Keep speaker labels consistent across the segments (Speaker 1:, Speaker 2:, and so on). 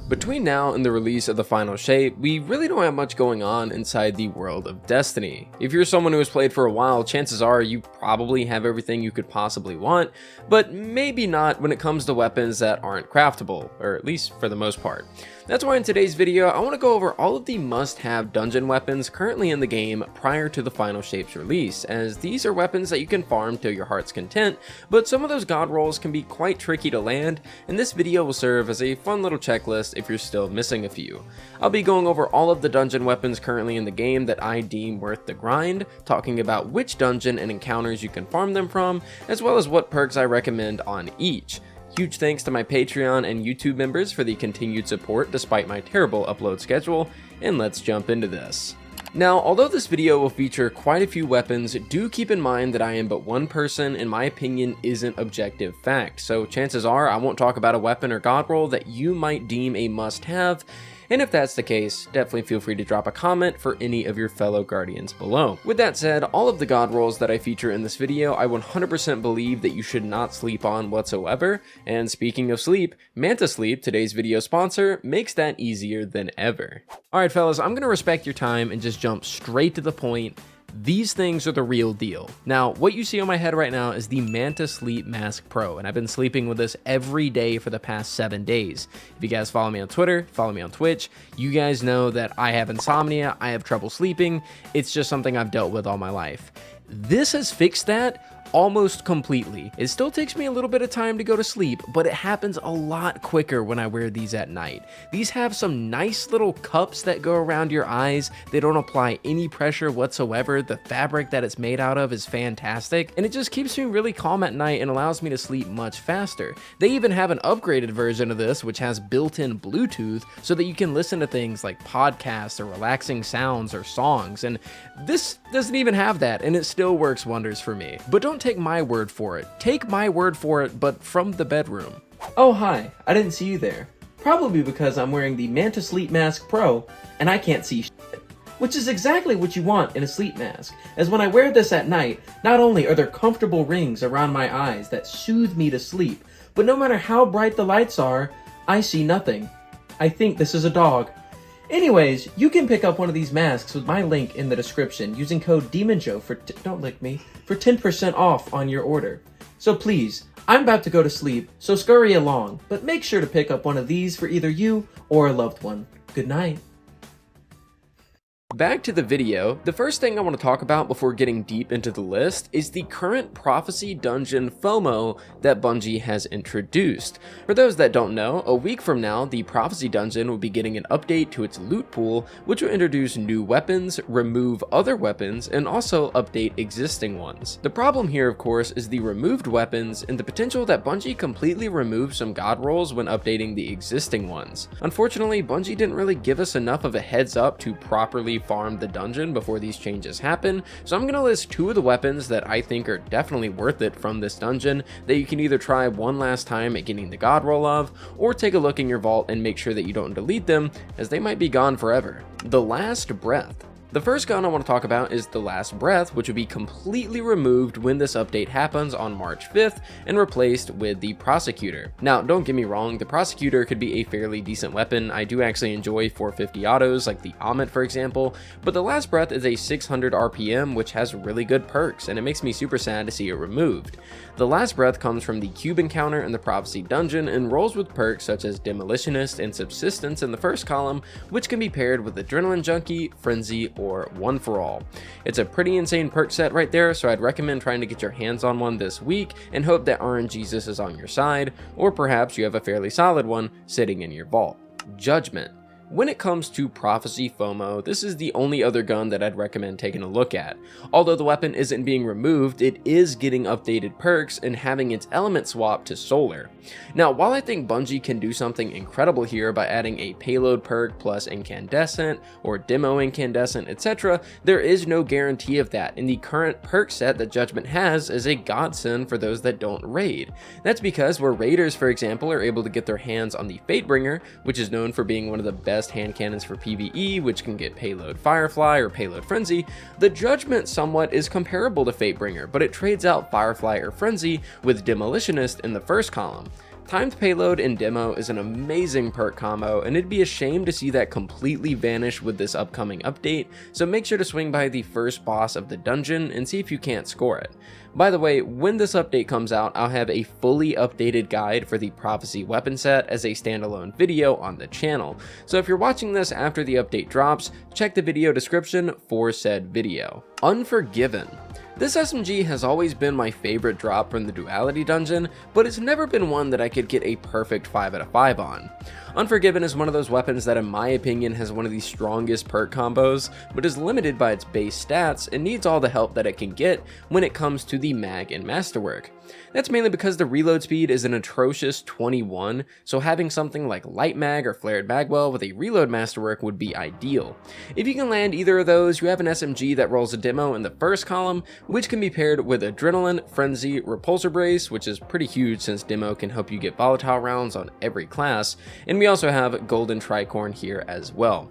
Speaker 1: Between now and the release of the final shape, we really don't have much going on inside the world of Destiny. If you're someone who has played for a while, chances are you probably have everything you could possibly want, but maybe not when it comes to weapons that aren't craftable, or at least for the most part. That's why in today's video, I want to go over all of the must-have dungeon weapons currently in the game prior to the final shape's release, as these are weapons that you can farm to your heart's content, but some of those god rolls can be quite tricky to land, and this video will serve as a fun little checklist if you're still missing a few. I'll be going over all of the dungeon weapons currently in the game that I deem worth the grind, talking about which dungeon and encounters you can farm them from, as well as what perks I recommend on each. Huge thanks to my Patreon and YouTube members for the continued support despite my terrible upload schedule, and let's jump into this. Now, although this video will feature quite a few weapons, do keep in mind that I am but one person and my opinion isn't objective fact, so chances are I won't talk about a weapon or god roll that you might deem a must-have, and if that's the case, definitely feel free to drop a comment for any of your fellow guardians below. With that said, all of the god rolls that I feature in this video, I 100% believe that you should not sleep on whatsoever, and speaking of sleep, 𝗏𝗏𝗡, today's video sponsor, makes that easier than ever. Alright fellas, I'm gonna respect your time and just jump straight to the point. These things are the real deal. Now, what you see on my head right now is the 𝗏𝗏𝗡 Mask Pro, and I've been sleeping with this every day for the past 7 days. If you guys follow me on Twitter, follow me on Twitch, you guys know that I have insomnia, I have trouble sleeping, it's just something I've dealt with all my life. This has fixed that almost completely. It still takes me a little bit of time to go to sleep, but it happens a lot quicker when I wear these at night. These have some nice little cups that go around your eyes. They don't apply any pressure whatsoever. The fabric that it's made out of is fantastic, and it just keeps me really calm at night and allows me to sleep much faster. They even have an upgraded version of this which has built-in Bluetooth so that you can listen to things like podcasts or relaxing sounds or songs, and this doesn't even have that, and it still works wonders for me. But don't take my word for it. Take my word for it, but from the bedroom.
Speaker 2: Oh hi, I didn't see you there. Probably because I'm wearing the 𝗏𝗏𝗡 Mask Pro and I can't see shit. Which is exactly what you want in a sleep mask, as when I wear this at night, not only are there comfortable rings around my eyes that soothe me to sleep, but no matter how bright the lights are, I see nothing. I think this is a dog. Anyways, you can pick up one of these masks with my link in the description using code demonjoe for don't lick me, for 10% off on your order. So please, I'm about to go to sleep, so scurry along, but make sure to pick up one of these for either you or a loved one. Good night.
Speaker 1: Back to the video, the first thing I want to talk about before getting deep into the list is the current Prophecy Dungeon FOMO that Bungie has introduced. For those that don't know, a week from now, the Prophecy Dungeon will be getting an update to its loot pool, which will introduce new weapons, remove other weapons, and also update existing ones. The problem here, of course, is the removed weapons and the potential that Bungie completely removes some god rolls when updating the existing ones. Unfortunately, Bungie didn't really give us enough of a heads up to properly farm the dungeon before these changes happen, so I'm going to list 2 of the weapons that I think are definitely worth it from this dungeon that you can either try one last time at getting the god roll of, or take a look in your vault and make sure that you don't delete them, as they might be gone forever. The Last Breath. The first gun I want to talk about is the Last Breath, which will be completely removed when this update happens on March 5th and replaced with the Prosecutor. Now, don't get me wrong, the Prosecutor could be a fairly decent weapon. I do actually enjoy 450 autos like the 𝗏𝗏𝗡𝗏 for example, but the Last Breath is a 600 RPM which has really good perks, and it makes me super sad to see it removed. The Last Breath comes from the cube encounter in the Prophecy Dungeon and rolls with perks such as Demolitionist and Subsistence in the first column, which can be paired with Adrenaline Junkie, Frenzy, or One for All. It's a pretty insane perk set right there, so I'd recommend trying to get your hands on one this week and hope that RNGesus is on your side, or perhaps you have a fairly solid one sitting in your vault. Judgment. When it comes to Prophecy FOMO, this is the only other gun that I'd recommend taking a look at. Although the weapon isn't being removed, it is getting updated perks and having its element swap to Solar. Now, while I think Bungie can do something incredible here by adding a payload perk plus incandescent or demo incandescent, etc., there is no guarantee of that, and the current perk set that Judgment has is a godsend for those that don't raid. That's because where raiders, for example, are able to get their hands on the Fatebringer, which is known for being one of the best hand cannons for PVE, which can get payload Firefly or payload Frenzy, the Judgment somewhat is comparable to Fatebringer, but it trades out Firefly or Frenzy with Demolitionist in the first column. Timed Payload in Demo is an amazing perk combo, and it'd be a shame to see that completely vanish with this upcoming update, so make sure to swing by the first boss of the dungeon and see if you can't score it. By the way, when this update comes out, I'll have a fully updated guide for the Prophecy weapon set as a standalone video on the channel, so if you're watching this after the update drops, check the video description for said video. Unforgiven. This SMG has always been my favorite drop from the Duality dungeon, but it's never been one that I could get a perfect 5 out of 5 on. Unforgiven is one of those weapons that in my opinion has one of the strongest perk combos, but is limited by its base stats and needs all the help that it can get when it comes to the mag and masterwork. That's mainly because the reload speed is an atrocious 21, so having something like light mag or flared magwell with a reload masterwork would be ideal. If you can land either of those, you have an SMG that rolls a demo in the first column, which can be paired with Adrenaline, Frenzy, Repulsor Brace, which is pretty huge since demo can help you get volatile rounds on every class, and we also have Golden Tricorn here as well.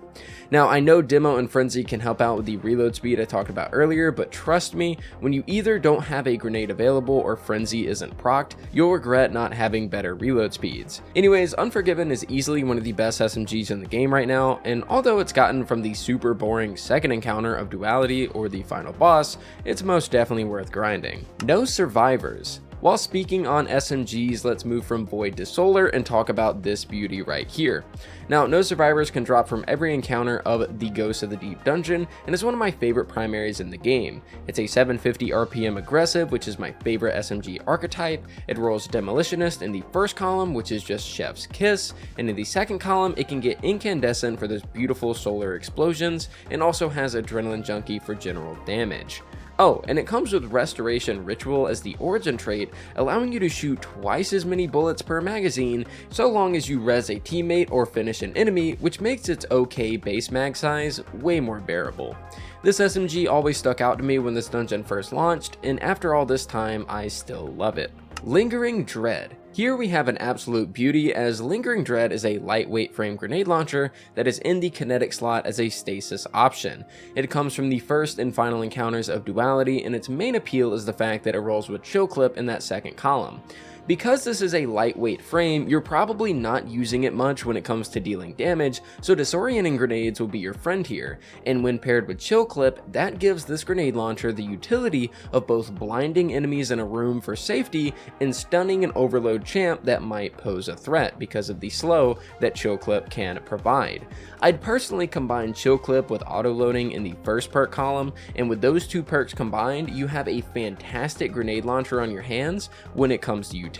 Speaker 1: Now, I know Demo and Frenzy can help out with the reload speed I talked about earlier, but trust me, when you either don't have a grenade available or Frenzy isn't procced, you'll regret not having better reload speeds. Anyways, Unforgiven is easily one of the best SMGs in the game right now, and although it's gotten from the super boring second encounter of Duality or the final boss, it's most definitely worth grinding. No survivors. While speaking on SMGs, let's move from Void to Solar and talk about this beauty right here. Now, No Survivors can drop from every encounter of the Ghosts of the Deep dungeon, and is one of my favorite primaries in the game. It's a 750 RPM aggressive, which is my favorite SMG archetype. It rolls Demolitionist in the first column, which is just Chef's Kiss, and in the second column, it can get Incandescent for those beautiful solar explosions, and also has Adrenaline Junkie for general damage. Oh, and it comes with Restoration Ritual as the origin trait, allowing you to shoot twice as many bullets per magazine, so long as you res a teammate or finish an enemy, which makes its okay base mag size way more bearable. This SMG always stuck out to me when this dungeon first launched, and after all this time, I still love it. Lingering Dread. Here we have an absolute beauty, as Lingering Dread is a lightweight frame grenade launcher that is in the kinetic slot as a stasis option. It comes from the first and final encounters of Duality, and its main appeal is the fact that it rolls with Chill Clip in that second column. Because this is a lightweight frame, you're probably not using it much when it comes to dealing damage, so disorienting grenades will be your friend here, and when paired with Chill Clip, that gives this grenade launcher the utility of both blinding enemies in a room for safety and stunning an overload champ that might pose a threat because of the slow that Chill Clip can provide. I'd personally combine Chill Clip with auto-loading in the first perk column, and with those two perks combined, you have a fantastic grenade launcher on your hands when it comes to utility.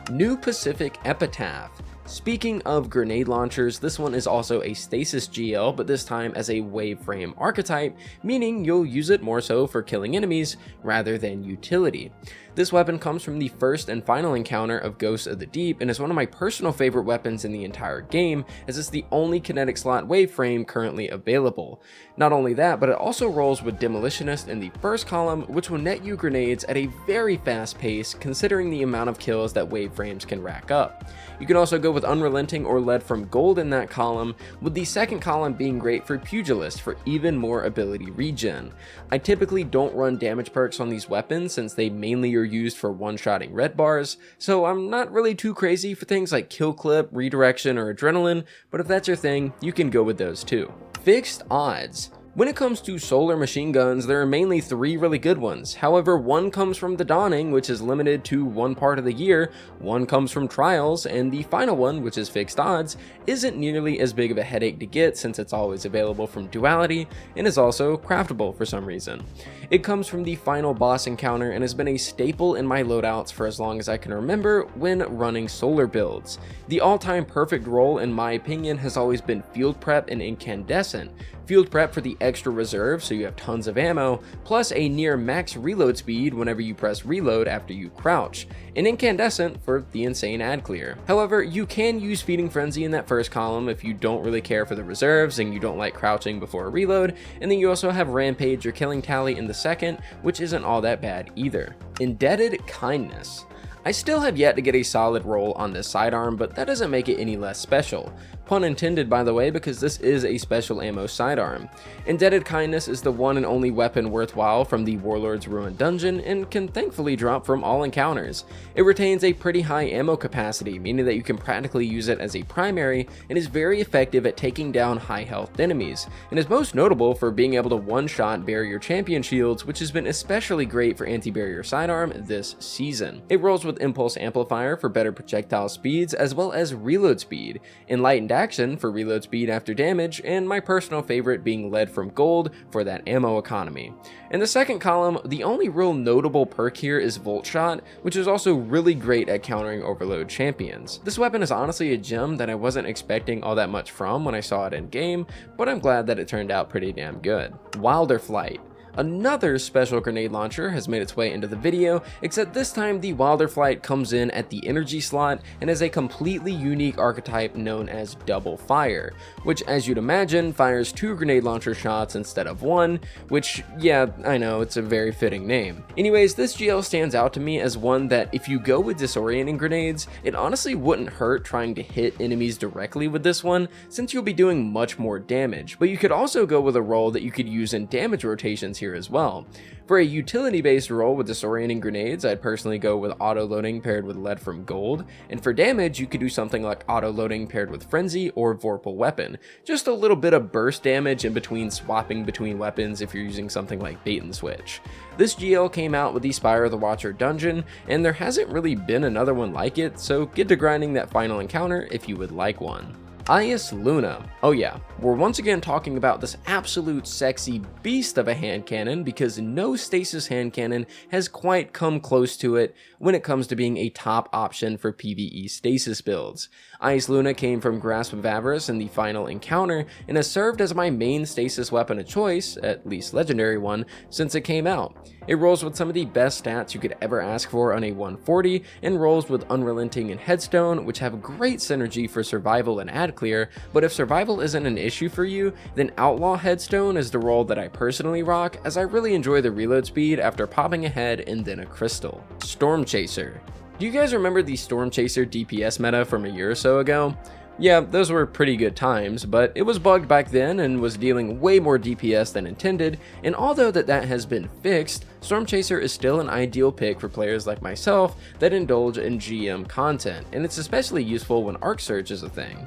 Speaker 1: New Pacific Epitaph. Speaking of grenade launchers, this one is also a stasis GL, but this time as a wave frame archetype, meaning you'll use it more so for killing enemies rather than utility. This weapon comes from the first and final encounter of Ghosts of the Deep and is one of my personal favorite weapons in the entire game, as it's the only kinetic slot wave frame currently available. Not only that, but it also rolls with Demolitionist in the first column, which will net you grenades at a very fast pace considering the amount of kills that wave frames can rack up. You can also go with Unrelenting or Lead from Gold in that column, with the second column being great for Pugilist for even more ability regen. I typically don't run damage perks on these weapons since they mainly are used for one-shotting red bars, so I'm not really too crazy for things like Kill Clip, Redirection, or Adrenaline, but if that's your thing, you can go with those too. Fixed Odds. When it comes to solar machine guns, there are mainly 3 really good ones. However, one comes from the Dawning, which is limited to one part of the year, one comes from Trials, and the final one, which is Fixed Odds, isn't nearly as big of a headache to get since it's always available from Duality, and is also craftable for some reason. It comes from the final boss encounter and has been a staple in my loadouts for as long as I can remember when running solar builds. The all-time perfect role, in my opinion, has always been Field Prep and Incandescent. Field Prep for the extra reserve, so you have tons of ammo, plus a near max reload speed whenever you press reload after you crouch, and Incandescent for the insane ad clear. However, you can use Feeding Frenzy in that first column if you don't really care for the reserves and you don't like crouching before a reload, and then you also have Rampage or Killing Tally in the second, which isn't all that bad either. Indebted Kindness. I still have yet to get a solid roll on this sidearm, but that doesn't make it any less special. pun intended by the way, because this is a special ammo sidearm. Indebted Kindness is the one and only weapon worthwhile from the Warlord's Ruin dungeon and can thankfully drop from all encounters. It retains a pretty high ammo capacity, meaning that you can practically use it as a primary, and is very effective at taking down high health enemies, and is most notable for being able to one-shot barrier champion shields, which has been especially great for anti-barrier sidearm this season. It rolls with Impulse Amplifier for better projectile speeds, as well as reload speed, Enlightened Action for reload speed after damage, and my personal favorite being Lead from Gold for that ammo economy. In the second column, the only real notable perk here is Volt Shot, which is also really great at countering overload champions. This weapon is honestly a gem that I wasn't expecting all that much from when I saw it in game, but I'm glad that it turned out pretty damn good. WILDERFLIGHT. Another special grenade launcher has made its way into the video, except this time the WILDERFLIGHT comes in at the energy slot and is a completely unique archetype known as Double Fire, which, as you'd imagine, fires 2 grenade launcher shots instead of 1, which, yeah, I know, it's a very fitting name. Anyways, this GL stands out to me as one that if you go with disorienting grenades, it honestly wouldn't hurt trying to hit enemies directly with this one, since you'll be doing much more damage, but you could also go with a role that you could use in damage rotations here as well. For a utility-based role with disorienting grenades, I'd personally go with auto-loading paired with Lead from Gold, and for damage, you could do something like auto-loading paired with Frenzy or Vorpal Weapon. Just a little bit of burst damage in between swapping between weapons if you're using something like Bait and Switch. This GL came out with the Spire of the Watcher dungeon, and there hasn't really been another one like it, so get to grinding that final encounter if you would like one. EYASLUNA. Oh yeah, we're once again talking about this absolute sexy beast of a hand cannon because no stasis hand cannon has quite come close to it when it comes to being a top option for PvE stasis builds. EYASLUNA came from Grasp of Avarice in the final encounter and has served as my main stasis weapon of choice, at least legendary one, since it came out. It rolls with some of the best stats you could ever ask for on a 140 and rolls with Unrelenting and Headstone, which have great synergy for survival and ad clear, but if survival isn't an issue for you, then Outlaw Headstone is the role that I personally rock, as I really enjoy the reload speed after popping a head and then a crystal. Stormchaser. Do you guys remember the Stormchaser DPS meta from a year or so ago? Yeah, those were pretty good times, but it was bugged back then and was dealing way more DPS than intended, and although that has been fixed, Stormchaser is still an ideal pick for players like myself that indulge in GM content, and it's especially useful when Arc Surge is a thing.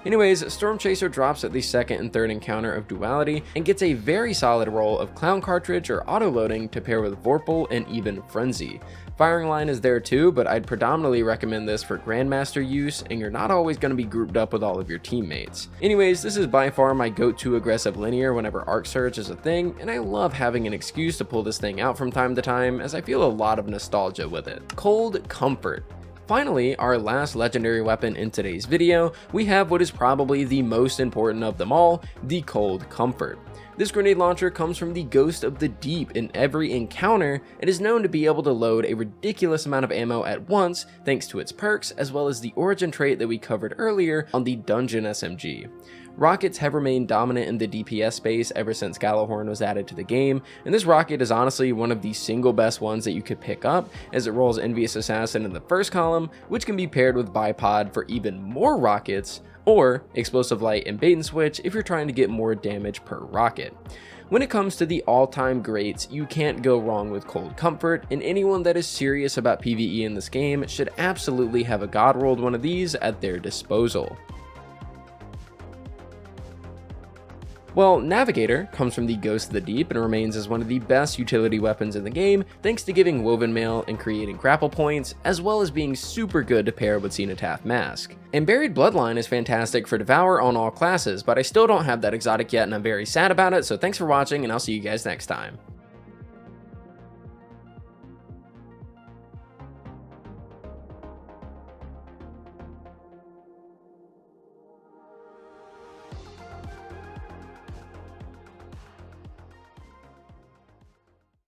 Speaker 1: Anyways, Stormchaser drops at the second and third encounter of Duality and gets a very solid roll of Clown Cartridge or auto-loading to pair with Vorpal and even Frenzy. Firing line is there too, but I'd predominantly recommend this for Grandmaster use, and you're not always going to be grouped up with all of your teammates. Anyways, this is by far my go-to aggressive linear whenever Arc Surge is a thing, and I love having an excuse to pull this thing out from time to time, as I feel a lot of nostalgia with it. Cold Comfort. Finally, our last legendary weapon in today's video, we have what is probably the most important of them all, the Cold Comfort. This grenade launcher comes from the Ghost of the Deep in every encounter and is known to be able to load a ridiculous amount of ammo at once thanks to its perks, as well as the origin trait that we covered earlier on the Dungeon SMG. Rockets have remained dominant in the DPS space ever since Gjallarhorn was added to the game, and this rocket is honestly one of the single best ones that you could pick up, as it rolls Envious Assassin in the first column, which can be paired with Bipod for even more rockets, or Explosive Light and Bait and Switch if you're trying to get more damage per rocket. When it comes to the all-time greats, you can't go wrong with Cold Comfort, and anyone that is serious about PvE in this game should absolutely have a god rolled one of these at their disposal. Well, Navigator comes from the Ghost of the Deep and remains as one of the best utility weapons in the game, thanks to giving Woven Mail and creating grapple points, as well as being super good to pair with Cenotaph Mask. And Buried Bloodline is fantastic for Devour on all classes, but I still don't have that exotic yet and I'm very sad about it, so thanks for watching and I'll see you guys next time.